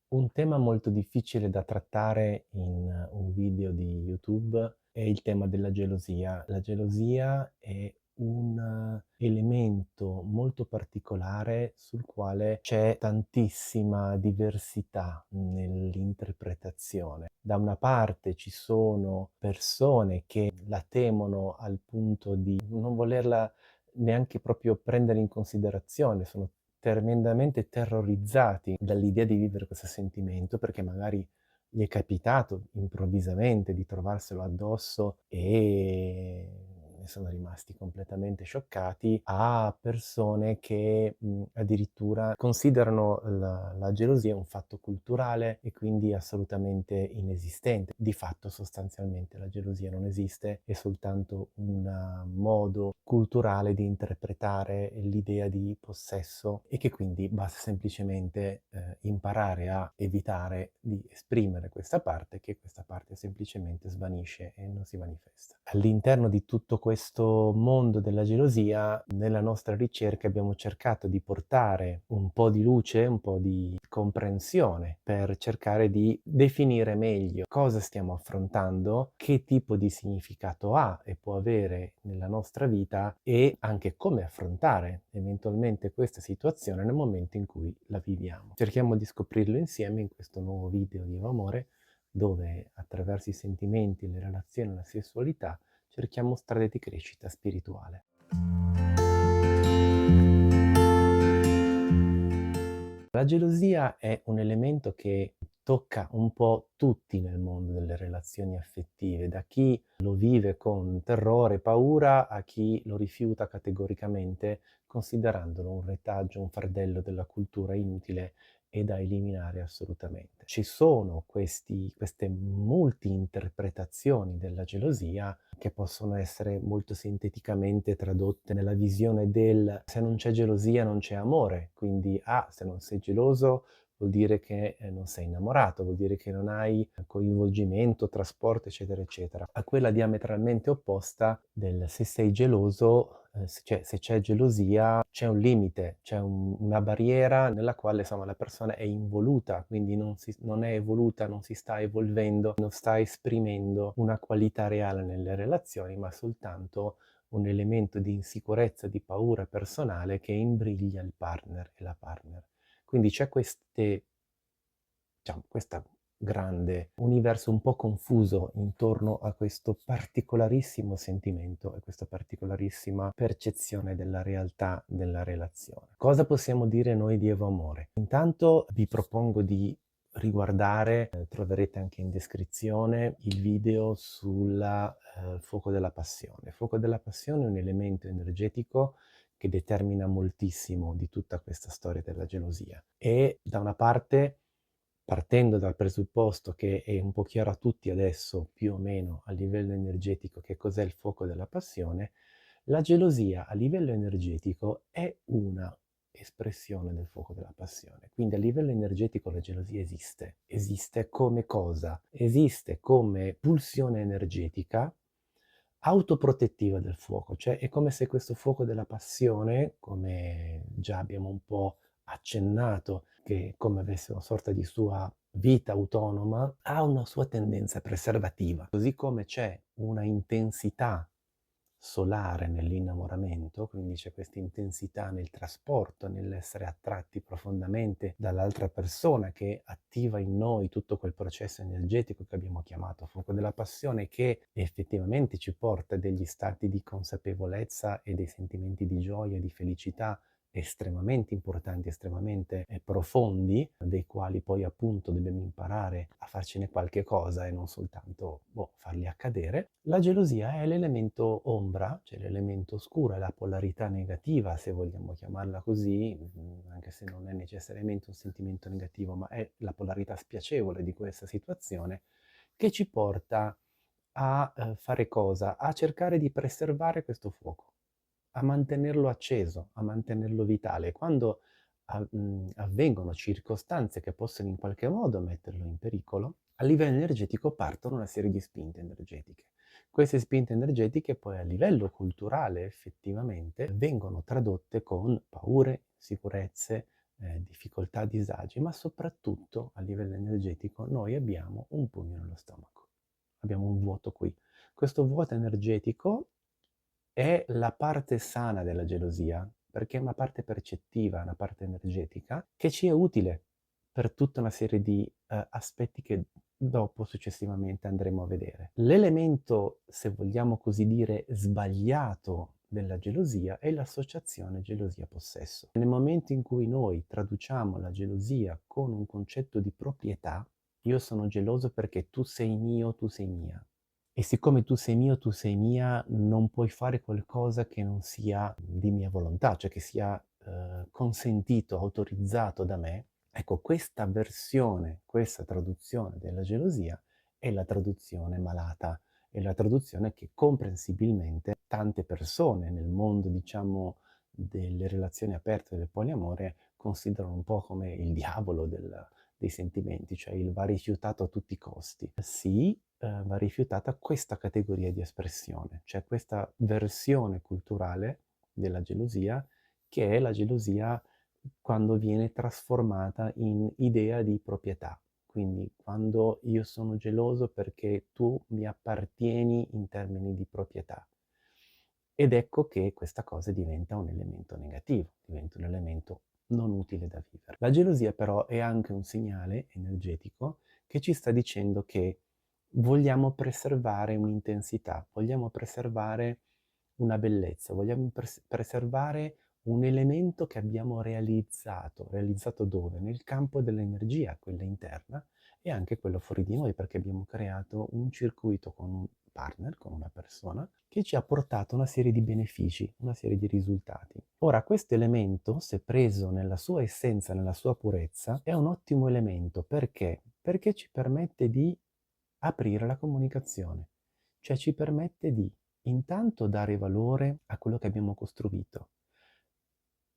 Un tema molto difficile da trattare in un video di YouTube è il tema della gelosia. La gelosia è un elemento molto particolare sul quale c'è tantissima diversità nell'interpretazione. Da una parte ci sono persone che la temono al punto di non volerla neanche proprio prendere in considerazione, sono tremendamente terrorizzati dall'idea di vivere questo sentimento, perché magari gli è capitato improvvisamente di trovarselo addosso e ne sono rimasti completamente scioccati, a persone che, addirittura considerano la gelosia un fatto culturale e quindi assolutamente inesistente. Di fatto, sostanzialmente, la gelosia non esiste, è soltanto un modo culturale di interpretare l'idea di possesso e che quindi basta semplicemente, imparare a evitare di esprimere questa parte, che questa parte semplicemente svanisce e non si manifesta. All'interno di tutto questo mondo della gelosia, nella nostra ricerca abbiamo cercato di portare un po' di luce, un po' di comprensione per cercare di definire meglio cosa stiamo affrontando, che tipo di significato ha e può avere nella nostra vita e anche come affrontare eventualmente questa situazione nel momento in cui la viviamo. Cerchiamo di scoprirlo insieme in questo nuovo video di Eva Amore, dove attraverso i sentimenti, le relazioni e la sessualità cerchiamo strade di crescita spirituale. La gelosia è un elemento che tocca un po' tutti nel mondo delle relazioni affettive, da chi lo vive con terrore, paura, a chi lo rifiuta categoricamente, considerandolo un retaggio, un fardello della cultura inutile e da eliminare assolutamente. Ci sono queste multi-interpretazioni della gelosia che possono essere molto sinteticamente tradotte nella visione del: se non c'è gelosia non c'è amore, quindi se non sei geloso vuol dire che non sei innamorato, vuol dire che non hai coinvolgimento, trasporto, eccetera, eccetera. A quella diametralmente opposta del: se sei geloso, cioè se c'è gelosia c'è un limite, c'è una barriera nella quale insomma la persona è involuta, quindi non è evoluta, non si sta evolvendo, non sta esprimendo una qualità reale nelle relazioni, ma soltanto un elemento di insicurezza, di paura personale che imbriglia il partner e la partner. Quindi c'è diciamo, questa grande universo un po' confuso intorno a questo particolarissimo sentimento e questa particolarissima percezione della realtà della relazione. Cosa possiamo dire noi di Evo Amore? Intanto vi propongo di riguardare, troverete anche in descrizione, il video sulla fuoco della passione. Il fuoco della passione è un elemento energetico che determina moltissimo di tutta questa storia della gelosia. E da una parte, partendo dal presupposto che è un po' chiaro a tutti adesso, più o meno a livello energetico, che cos'è il fuoco della passione, la gelosia a livello energetico è una espressione del fuoco della passione. Quindi a livello energetico la gelosia esiste. Esiste come cosa? Esiste come pulsione energetica autoprotettiva del fuoco, cioè è come se questo fuoco della passione, come già abbiamo un po' accennato, che come avesse una sorta di sua vita autonoma, ha una sua tendenza preservativa. Così come c'è una intensità solare nell'innamoramento, quindi c'è questa intensità nel trasporto, nell'essere attratti profondamente dall'altra persona che attiva in noi tutto quel processo energetico che abbiamo chiamato fuoco della passione, che effettivamente ci porta a degli stati di consapevolezza e dei sentimenti di gioia e di felicità estremamente importanti, estremamente profondi, dei quali poi appunto dobbiamo imparare a farcene qualche cosa e non soltanto farli accadere. La gelosia è l'elemento ombra, cioè l'elemento oscuro, è la polarità negativa, se vogliamo chiamarla così, anche se non è necessariamente un sentimento negativo, ma è la polarità spiacevole di questa situazione, che ci porta a fare cosa? A cercare di preservare questo fuoco, a mantenerlo acceso, a mantenerlo vitale. Quando avvengono circostanze che possono in qualche modo metterlo in pericolo, a livello energetico partono una serie di spinte energetiche. Queste spinte energetiche poi a livello culturale effettivamente vengono tradotte con paure, sicurezze, difficoltà, disagi, ma soprattutto a livello energetico noi abbiamo un pugno nello stomaco, abbiamo un vuoto qui. Questo vuoto energetico è la parte sana della gelosia, perché è una parte percettiva, una parte energetica, che ci è utile per tutta una serie di aspetti che dopo successivamente andremo a vedere. L'elemento, se vogliamo così dire, sbagliato della gelosia è l'associazione gelosia-possesso. Nel momento in cui noi traduciamo la gelosia con un concetto di proprietà, io sono geloso perché tu sei mio, tu sei mia. E siccome tu sei mio, tu sei mia, non puoi fare qualcosa che non sia di mia volontà, cioè che sia consentito, autorizzato da me. Ecco, questa versione, questa traduzione della gelosia è la traduzione malata, è la traduzione che comprensibilmente tante persone nel mondo, diciamo, delle relazioni aperte del poliamore considerano un po' come il diavolo dei sentimenti, cioè il va rifiutato a tutti i costi. Sì, va rifiutata questa categoria di espressione, cioè questa versione culturale della gelosia, che è la gelosia quando viene trasformata in idea di proprietà. Quindi quando io sono geloso perché tu mi appartieni in termini di proprietà. Ed ecco che questa cosa diventa un elemento negativo, diventa un elemento non utile da vivere. La gelosia però è anche un segnale energetico che ci sta dicendo che vogliamo preservare un'intensità, vogliamo preservare una bellezza, vogliamo preservare un elemento che abbiamo realizzato. Realizzato dove? Nel campo dell'energia, quella interna, e anche quello fuori di noi, perché abbiamo creato un circuito con un partner, con una persona, che ci ha portato una serie di benefici, una serie di risultati. Ora, questo elemento, se preso nella sua essenza, nella sua purezza, è un ottimo elemento. Perché? Perché ci permette di aprire la comunicazione, cioè ci permette di intanto dare valore a quello che abbiamo costruito.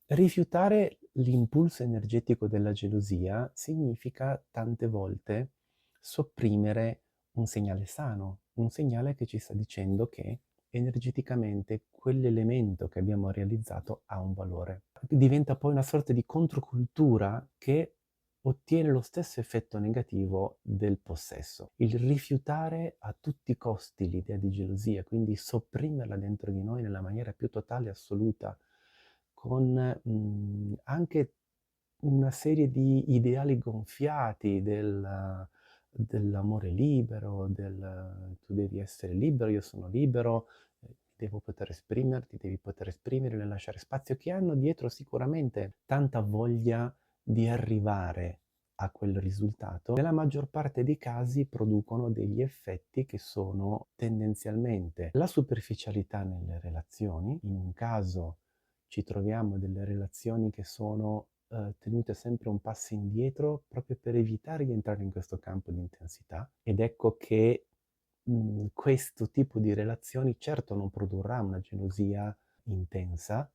Rifiutare l'impulso energetico della gelosia significa tante volte sopprimere un segnale sano, un segnale che ci sta dicendo che energeticamente quell'elemento che abbiamo realizzato ha un valore. Diventa poi una sorta di controcultura che ottiene lo stesso effetto negativo del possesso. Il rifiutare a tutti i costi l'idea di gelosia, quindi sopprimerla dentro di noi nella maniera più totale e assoluta, con anche una serie di ideali gonfiati dell'amore libero, del tu devi essere libero, io sono libero, devo poter esprimerti, devi poter esprimere nel lasciare spazio, che hanno dietro sicuramente tanta voglia di arrivare a quel risultato. Nella maggior parte dei casi producono degli effetti che sono tendenzialmente la superficialità nelle relazioni. In un caso ci troviamo delle relazioni che sono tenute sempre un passo indietro proprio per evitare di entrare in questo campo di intensità. Ed ecco che questo tipo di relazioni certo non produrrà una gelosia intensa,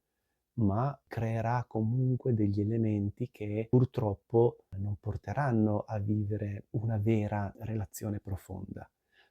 ma creerà comunque degli elementi che purtroppo non porteranno a vivere una vera relazione profonda.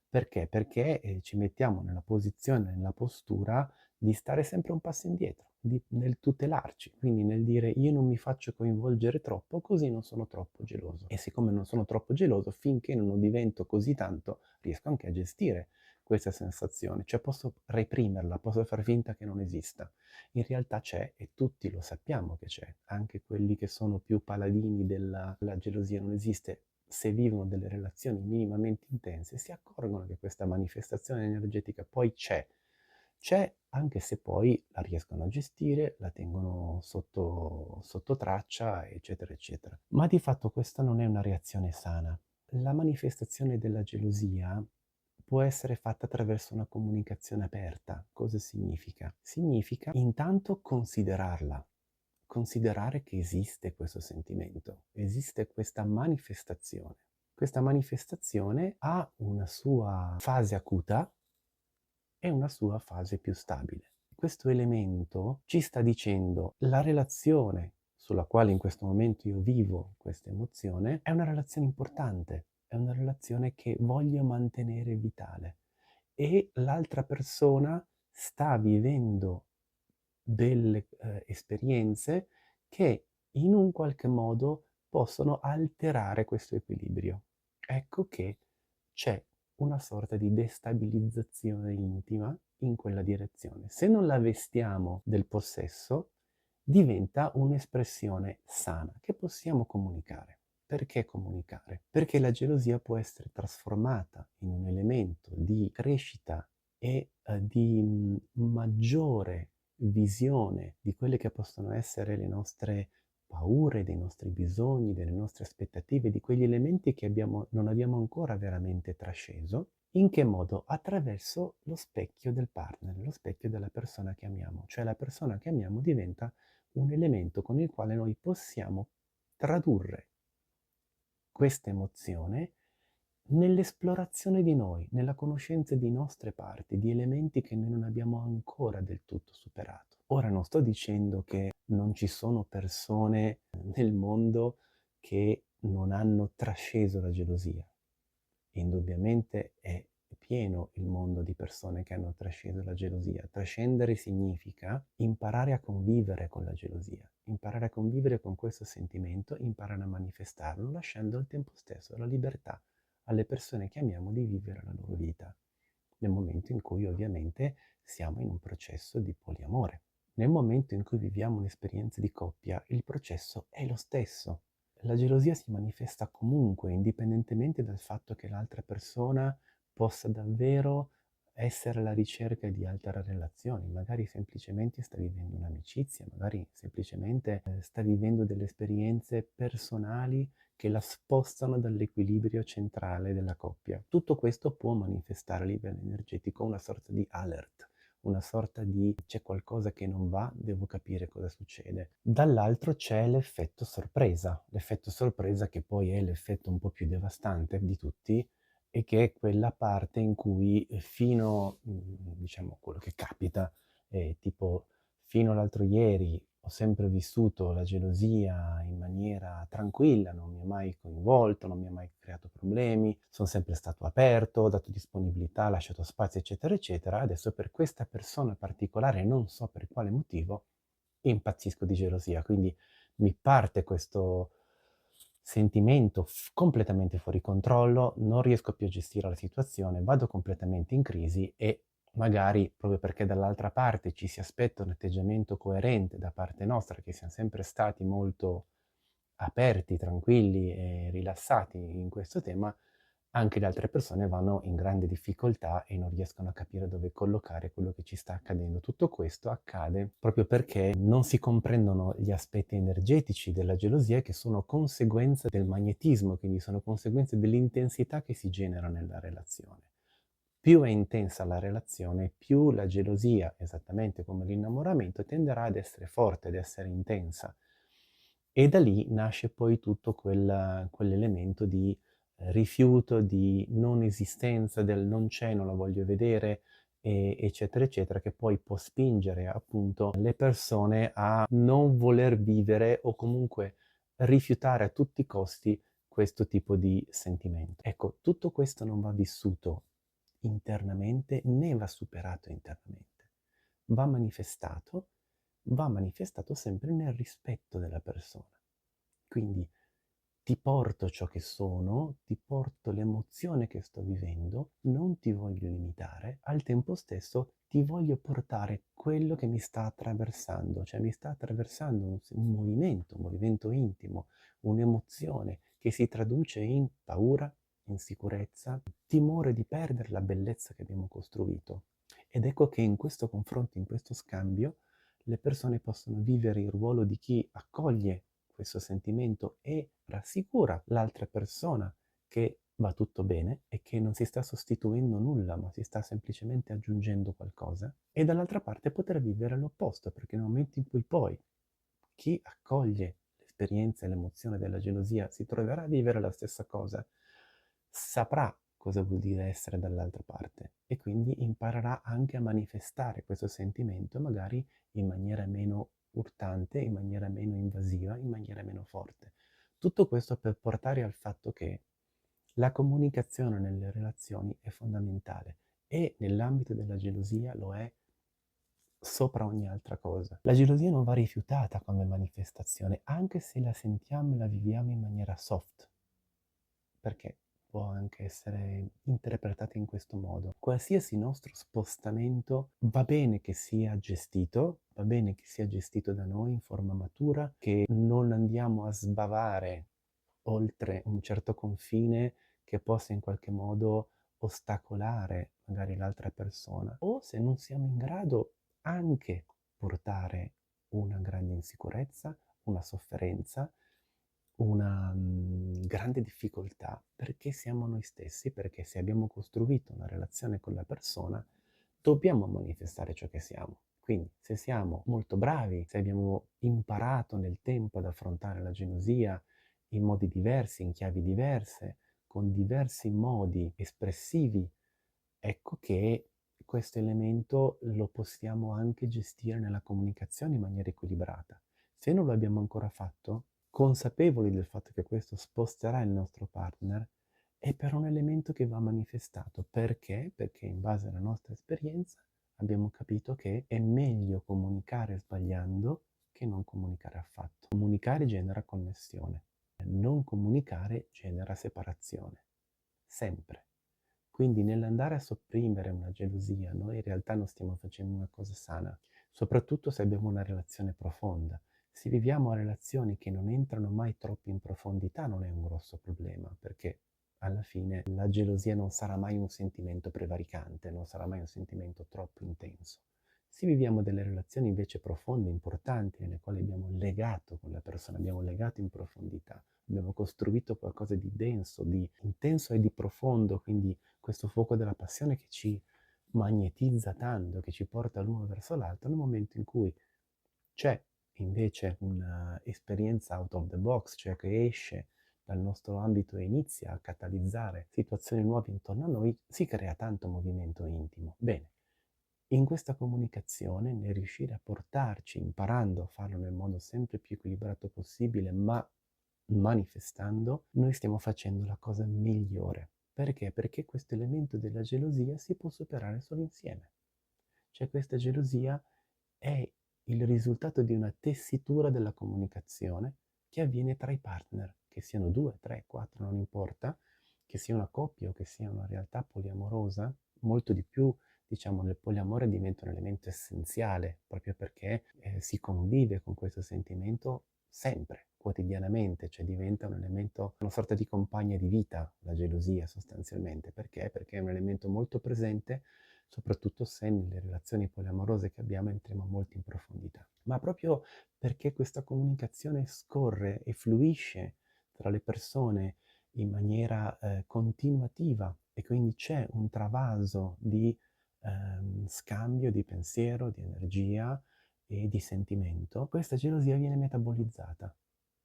Perché? Perché ci mettiamo nella posizione, nella postura di stare sempre un passo indietro, nel tutelarci, quindi nel dire io non mi faccio coinvolgere troppo, così non sono troppo geloso. E siccome non sono troppo geloso, finché non lo divento così tanto, riesco anche a gestire questa sensazione, cioè posso reprimerla, posso far finta che non esista. In realtà c'è e tutti lo sappiamo che c'è, anche quelli che sono più paladini della la gelosia non esiste, se vivono delle relazioni minimamente intense, si accorgono che questa manifestazione energetica poi c'è anche se poi la riescono a gestire, la tengono sotto traccia, eccetera, eccetera. Ma di fatto questa non è una reazione sana. La manifestazione della gelosia può essere fatta attraverso una comunicazione aperta. Cosa significa? Significa intanto considerarla, considerare che esiste questo sentimento, esiste questa manifestazione. Questa manifestazione ha una sua fase acuta e una sua fase più stabile. Questo elemento ci sta dicendo la relazione sulla quale in questo momento io vivo questa emozione è una relazione importante, è una relazione che voglio mantenere vitale e l'altra persona sta vivendo delle esperienze che in un qualche modo possono alterare questo equilibrio. Ecco che c'è una sorta di destabilizzazione intima in quella direzione. Se non la vestiamo del possesso, diventa un'espressione sana che possiamo comunicare. Perché comunicare? Perché la gelosia può essere trasformata in un elemento di crescita e di maggiore visione di quelle che possono essere le nostre paure, dei nostri bisogni, delle nostre aspettative, di quegli elementi che non abbiamo ancora veramente trasceso. In che modo? Attraverso lo specchio del partner, lo specchio della persona che amiamo. Cioè la persona che amiamo diventa un elemento con il quale noi possiamo tradurre questa emozione nell'esplorazione di noi, nella conoscenza di nostre parti, di elementi che noi non abbiamo ancora del tutto superato. Ora non sto dicendo che non ci sono persone nel mondo che non hanno trasceso la gelosia. Indubbiamente è pieno il mondo di persone che hanno trasceso la gelosia. Trascendere significa imparare a convivere con la gelosia, imparare a convivere con questo sentimento, imparare a manifestarlo, lasciando al tempo stesso la libertà alle persone che amiamo di vivere la loro vita, nel momento in cui ovviamente siamo in un processo di poliamore. Nel momento in cui viviamo un'esperienza di coppia, il processo è lo stesso. La gelosia si manifesta comunque, indipendentemente dal fatto che l'altra persona possa davvero essere alla ricerca di altre relazioni, magari semplicemente sta vivendo un'amicizia, magari semplicemente sta vivendo delle esperienze personali che la spostano dall'equilibrio centrale della coppia. Tutto questo può manifestare a livello energetico una sorta di alert, una sorta di c'è qualcosa che non va, devo capire cosa succede. Dall'altro c'è l'effetto sorpresa che poi è l'effetto un po' più devastante di tutti e che è quella parte in cui diciamo quello che capita, tipo fino all'altro ieri ho sempre vissuto la gelosia in maniera tranquilla, non mi ha mai coinvolto, non mi ha mai creato problemi, sono sempre stato aperto, ho dato disponibilità, lasciato spazio, eccetera, eccetera. Adesso per questa persona particolare, non so per quale motivo, impazzisco di gelosia. Quindi mi parte questo sentimento completamente fuori controllo, non riesco più a gestire la situazione, vado completamente in crisi e magari proprio perché dall'altra parte ci si aspetta un atteggiamento coerente da parte nostra, che siamo sempre stati molto aperti, tranquilli e rilassati in questo tema, anche le altre persone vanno in grande difficoltà e non riescono a capire dove collocare quello che ci sta accadendo. Tutto questo accade proprio perché non si comprendono gli aspetti energetici della gelosia che sono conseguenza del magnetismo, quindi sono conseguenze dell'intensità che si genera nella relazione. Più è intensa la relazione, più la gelosia, esattamente come l'innamoramento, tenderà ad essere forte, ad essere intensa. E da lì nasce poi tutto quell'elemento di rifiuto, di non esistenza, del non c'è, non la voglio vedere, eccetera, eccetera, che poi può spingere appunto le persone a non voler vivere o comunque rifiutare a tutti i costi questo tipo di sentimento. Ecco, tutto questo non va vissuto internamente né va superato internamente. Va manifestato, va manifestato sempre nel rispetto della persona. Quindi ti porto ciò che sono, ti porto l'emozione che sto vivendo, non ti voglio limitare, al tempo stesso ti voglio portare quello che mi sta attraversando, cioè mi sta attraversando un movimento intimo, un'emozione che si traduce in paura, insicurezza, timore di perdere la bellezza che abbiamo costruito. Ed ecco che in questo confronto, in questo scambio, le persone possono vivere il ruolo di chi accoglie questo sentimento e rassicura l'altra persona che va tutto bene e che non si sta sostituendo nulla, ma si sta semplicemente aggiungendo qualcosa. E dall'altra parte poter vivere l'opposto, perché nel momento in cui poi chi accoglie l'esperienza e l'emozione della gelosia si troverà a vivere la stessa cosa, saprà cosa vuol dire essere dall'altra parte e quindi imparerà anche a manifestare questo sentimento magari in maniera meno urtante, in maniera meno invasiva, in maniera meno forte. Tutto questo per portare al fatto che la comunicazione nelle relazioni è fondamentale e nell'ambito della gelosia lo è sopra ogni altra cosa. La gelosia non va rifiutata come manifestazione, anche se la sentiamo e la viviamo in maniera soft, perché può anche essere interpretata in questo modo. Qualsiasi nostro spostamento va bene che sia gestito, va bene che sia gestito da noi in forma matura, che non andiamo a sbavare oltre un certo confine che possa in qualche modo ostacolare magari l'altra persona, o se non siamo in grado anche portare una grande insicurezza, una sofferenza, una grande difficoltà, perché siamo noi stessi, perché se abbiamo costruito una relazione con la persona, dobbiamo manifestare ciò che siamo. Quindi se siamo molto bravi, se abbiamo imparato nel tempo ad affrontare la gelosia in modi diversi, in chiavi diverse, con diversi modi espressivi, ecco che questo elemento lo possiamo anche gestire nella comunicazione in maniera equilibrata. Se non lo abbiamo ancora fatto, consapevoli del fatto che questo sposterà il nostro partner, è però un elemento che va manifestato. Perché? Perché in base alla nostra esperienza abbiamo capito che è meglio comunicare sbagliando che non comunicare affatto. Comunicare genera connessione, non comunicare genera separazione, sempre. Quindi nell'andare a sopprimere una gelosia, noi in realtà non stiamo facendo una cosa sana, soprattutto se abbiamo una relazione profonda. Se viviamo relazioni che non entrano mai troppo in profondità non è un grosso problema, perché alla fine la gelosia non sarà mai un sentimento prevaricante, non sarà mai un sentimento troppo intenso. Se viviamo delle relazioni invece profonde, importanti, nelle quali abbiamo legato con la persona, abbiamo legato in profondità, abbiamo costruito qualcosa di denso, di intenso e di profondo, quindi questo fuoco della passione che ci magnetizza tanto, che ci porta l'uno verso l'altro, nel momento in cui c'è invece un'esperienza out of the box, cioè che esce dal nostro ambito e inizia a catalizzare situazioni nuove intorno a noi, si crea tanto movimento intimo. Bene, in questa comunicazione, nel riuscire a portarci, imparando a farlo nel modo sempre più equilibrato possibile, ma manifestando, noi stiamo facendo la cosa migliore. Perché? Perché questo elemento della gelosia si può superare solo insieme. Cioè questa gelosia è il risultato di una tessitura della comunicazione che avviene tra i partner, che siano 2, 3, 4, non importa, che sia una coppia o che sia una realtà poliamorosa, molto di più, diciamo, nel poliamore diventa un elemento essenziale, proprio perché si convive con questo sentimento sempre, quotidianamente, cioè diventa un elemento, una sorta di compagna di vita, la gelosia sostanzialmente. Perché? Perché è un elemento molto presente, soprattutto se nelle relazioni poliamorose che abbiamo entriamo molto in profondità. Ma proprio perché questa comunicazione scorre e fluisce tra le persone in maniera continuativa e quindi c'è un travaso di scambio di pensiero, di energia e di sentimento, questa gelosia viene metabolizzata,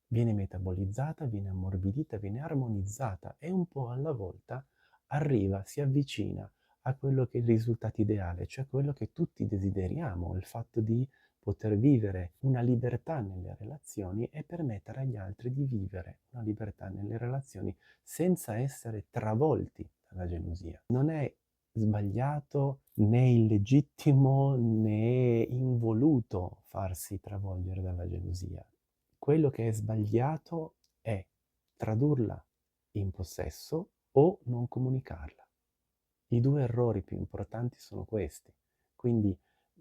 viene ammorbidita, viene armonizzata e un po' alla volta arriva, si avvicina a quello che è il risultato ideale, cioè quello che tutti desideriamo, il fatto di poter vivere una libertà nelle relazioni e permettere agli altri di vivere una libertà nelle relazioni senza essere travolti dalla gelosia. Non è sbagliato né illegittimo né involuto farsi travolgere dalla gelosia. Quello che è sbagliato è tradurla in possesso o non comunicarla. I due errori più importanti sono questi. Quindi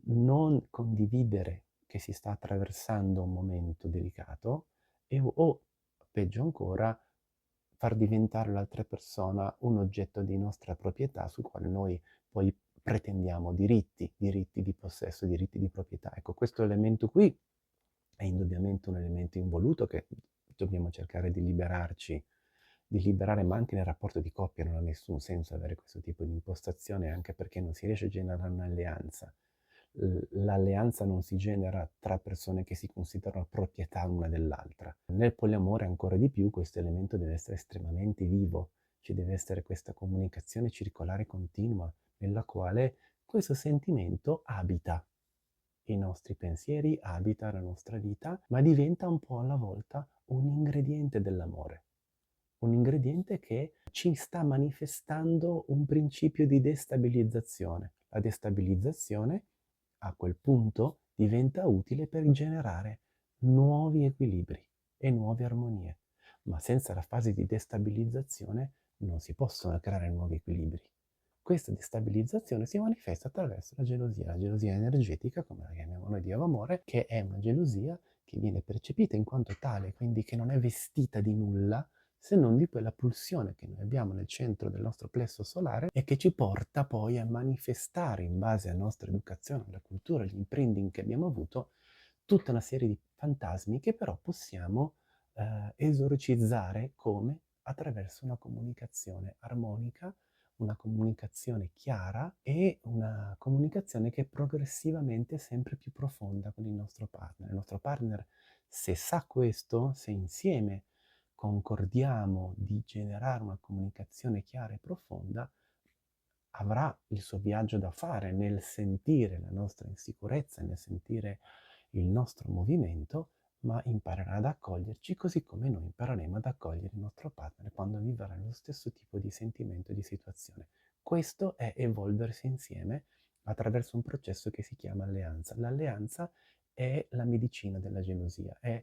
non condividere che si sta attraversando un momento delicato o peggio ancora, far diventare l'altra persona un oggetto di nostra proprietà sul quale noi poi pretendiamo diritti di possesso, diritti di proprietà. Ecco, questo elemento qui è indubbiamente un elemento involuto che dobbiamo cercare di liberarci, di liberare, ma anche nel rapporto di coppia non ha nessun senso avere questo tipo di impostazione, anche perché non si riesce a generare un'alleanza. L'alleanza non si genera tra persone che si considerano proprietà l'una dell'altra. Nel poliamore ancora di più questo elemento deve essere estremamente vivo, ci deve essere questa comunicazione circolare continua, nella quale questo sentimento abita i nostri pensieri, abita la nostra vita, ma diventa un po' alla volta un ingrediente dell'amore. Un ingrediente che ci sta manifestando un principio di destabilizzazione. La destabilizzazione a quel punto diventa utile per generare nuovi equilibri e nuove armonie, ma senza la fase di destabilizzazione non si possono creare nuovi equilibri. Questa destabilizzazione si manifesta attraverso la gelosia energetica, come la chiamiamo noi di amore, che è una gelosia che viene percepita in quanto tale, quindi che non è vestita di nulla, se non di quella pulsione che noi abbiamo nel centro del nostro plesso solare e che ci porta poi a manifestare, in base alla nostra educazione, alla cultura, agli imprinting che abbiamo avuto, tutta una serie di fantasmi che però possiamo esorcizzare come? Attraverso una comunicazione armonica, una comunicazione chiara e una comunicazione che è progressivamente sempre più profonda con il nostro partner. Il nostro partner, se sa questo, se insieme concordiamo di generare una comunicazione chiara e profonda, avrà il suo viaggio da fare nel sentire la nostra insicurezza, nel sentire il nostro movimento, ma imparerà ad accoglierci così come noi impareremo ad accogliere il nostro partner quando vivrà lo stesso tipo di sentimento e di situazione. Questo è evolversi insieme attraverso un processo che si chiama alleanza. L'alleanza è la medicina della gelosia, è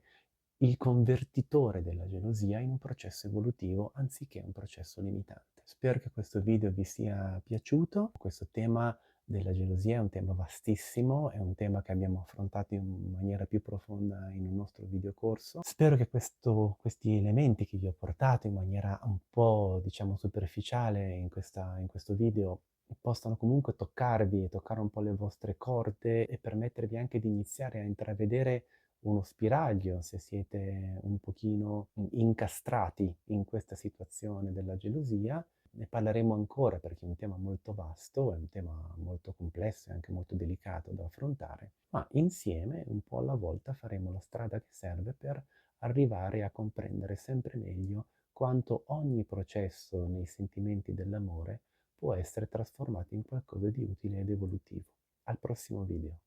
il convertitore della gelosia in un processo evolutivo anziché un processo limitante. Spero che questo video vi sia piaciuto. Questo tema della gelosia è un tema vastissimo, è un tema che abbiamo affrontato in maniera più profonda in un nostro videocorso. Spero che questi elementi che vi ho portato in maniera un po', diciamo, superficiale in questo video possano comunque toccarvi e toccare un po' le vostre corde e permettervi anche di iniziare a intravedere uno spiraglio se siete un pochino incastrati in questa situazione della gelosia. Ne parleremo ancora perché è un tema molto vasto, è un tema molto complesso e anche molto delicato da affrontare, ma insieme, un po' alla volta, faremo la strada che serve per arrivare a comprendere sempre meglio quanto ogni processo nei sentimenti dell'amore può essere trasformato in qualcosa di utile ed evolutivo. Al prossimo video.